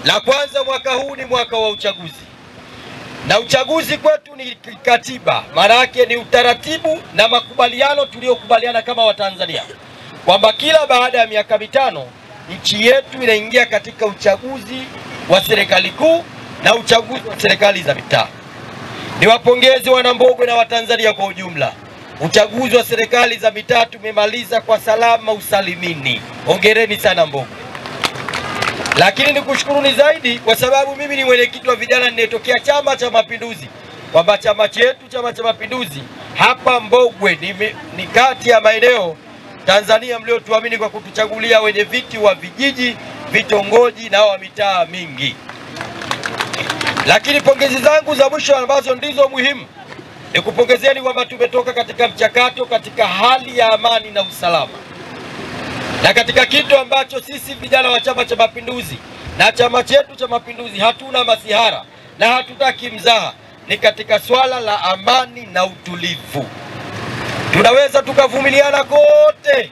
La kwanza, mwaka huu ni mwaka wa uchaguzi. Na uchaguzi kwetu ni katiba. Maana yake ni utaratibu na makubaliano tuliokubaliana kama Watanzania kwamba kila baada ya miaka mitano nchi yetu inaingia katika uchaguzi wa serikali kuu na uchaguzi wa serikali za mitaa. Niwapongeze Wanambogwe na Watanzania kwa ujumla. Uchaguzi wa serikali za mitaa tumemaliza kwa salama usalimini. Hongereni sana Mbogwe. Lakini nikushukuruni zaidi kwa sababu mimi ni mwenyekiti wa vijana ninayetokea Chama cha Mapinduzi, kwamba chama chetu Chama cha Mapinduzi hapa Mbogwe ni kati ya maeneo Tanzania mliotuamini kwa kutuchagulia wenye viti wa vijiji, vitongoji na wa mitaa mingi. Lakini pongezi zangu za mwisho ambazo ndizo muhimu ni kupongezeni kwamba tumetoka katika mchakato katika hali ya amani na usalama. Na katika kitu ambacho sisi vijana wa Chama cha Mapinduzi na chama chetu cha Mapinduzi hatuna masihara na hatutaki mzaha, ni katika swala la amani na utulivu. Tunaweza tukavumiliana kote,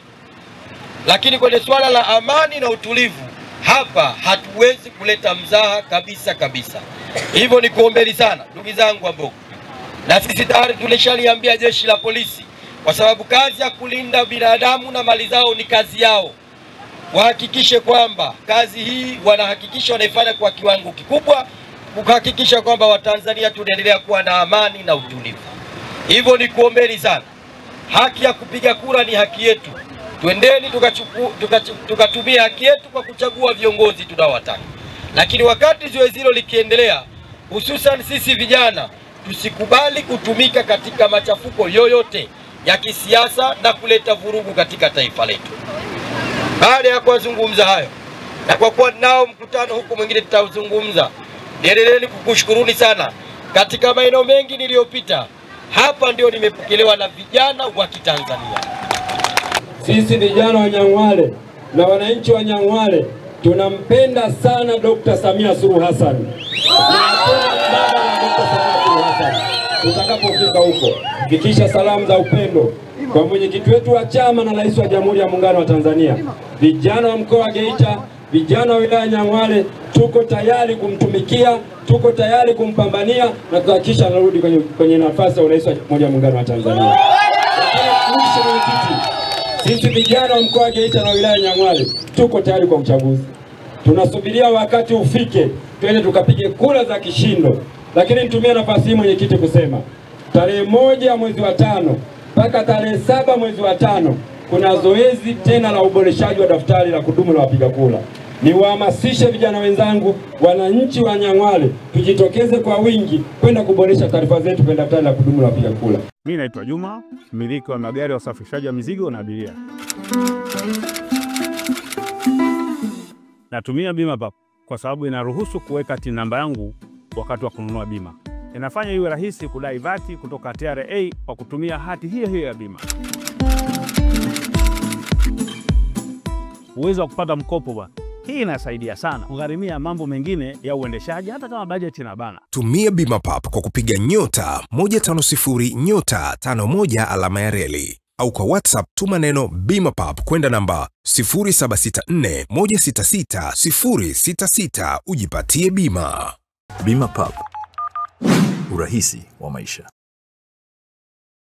lakini kwenye swala la amani na utulivu hapa hatuwezi kuleta mzaha kabisa. Hivyo ni kuombeni sana ndugu zangu Mbogwe. Na sisi tayari tulishaliambia jeshi la polisi, kwa sababu kazi ya kulinda binadamu na mali zao ni kazi yao. Wahakikishe kwamba kazi hii wanahakikisha wanaifanya kwa kiwango kikubwa, kuhakikisha kwamba Watanzania tunaendelea kuwa na amani na utulivu. Hivyo ni kuombeni sana. Haki ya kupiga kura ni haki yetu. Twendeni tukatumia haki yetu kwa kuchagua viongozi tunaowataka. Lakini wakati zoezi hilo likiendelea, hususan sisi vijana, tusikubali kutumika katika machafuko yoyote ya kisiasa na kuleta vurugu katika taifa letu. Baada ya kuzungumza hayo, na kwa kuwa nao mkutano huko mwingine tutazungumza, niendeleni kukushukuruni sana. Katika maeneo mengi niliyopita, hapa ndio nimepokelewa na vijana wa Kitanzania. Sisi vijana wa Nyang'hwale na wananchi wa Nyang'hwale tunampenda sana Dr. Samia Suluhu Hassan. Tutakapofika huko, fikisha salamu za upendo kwa mwenyekiti wetu wa chama na rais wa Jamhuri ya Muungano wa Tanzania. Vijana wa mkoa wa Geita, vijana wa wilaya Nyang'hwale, tuko tayari kumtumikia, tuko tayari kumpambania na kuhakikisha anarudi kwenye nafasi ya rais wa Jamhuri ya Muungano wa Tanzania. Sisi vijana wa mkoa wa Geita na wilaya Nyang'hwale tuko tayari kwa uchaguzi. Tunasubiria wakati ufike, twende tukapige kura za kishindo. Lakini nitumie nafasi hii mwenyekiti kusema, tarehe 1 mwezi wa 5 mpaka tarehe 7 mwezi wa 5 kuna zoezi tena la uboreshaji wa daftari la kudumu la wapiga kura. Niwahamasishe vijana wenzangu, wananchi wa Nyang'hwale, tujitokeze kwa wingi kwenda kuboresha taarifa zetu kwenye daftari la kudumu la wapiga kura. Mimi naitwa Juma, mmiliki wa magari ya usafirishaji wa mizigo na abiria. Natumia Bima Pap kwa sababu inaruhusu kuweka TIN namba yangu wakati wa kununua bima. Inafanya iwe rahisi kudai vati kutoka TRA kwa kutumia hati hiyo ya bima. Uwezo wa kupata mkopo bwana. Hii inasaidia sana kugharimia mambo mengine ya uendeshaji hata kama bajeti inabana. Tumia Bima Pap kwa kupiga *150*51 alama ya reli. Au kwa WhatsApp tuma neno Bima Pap kwenda namba 0764166066 ujipatie bima. Bima Pap, urahisi wa maisha.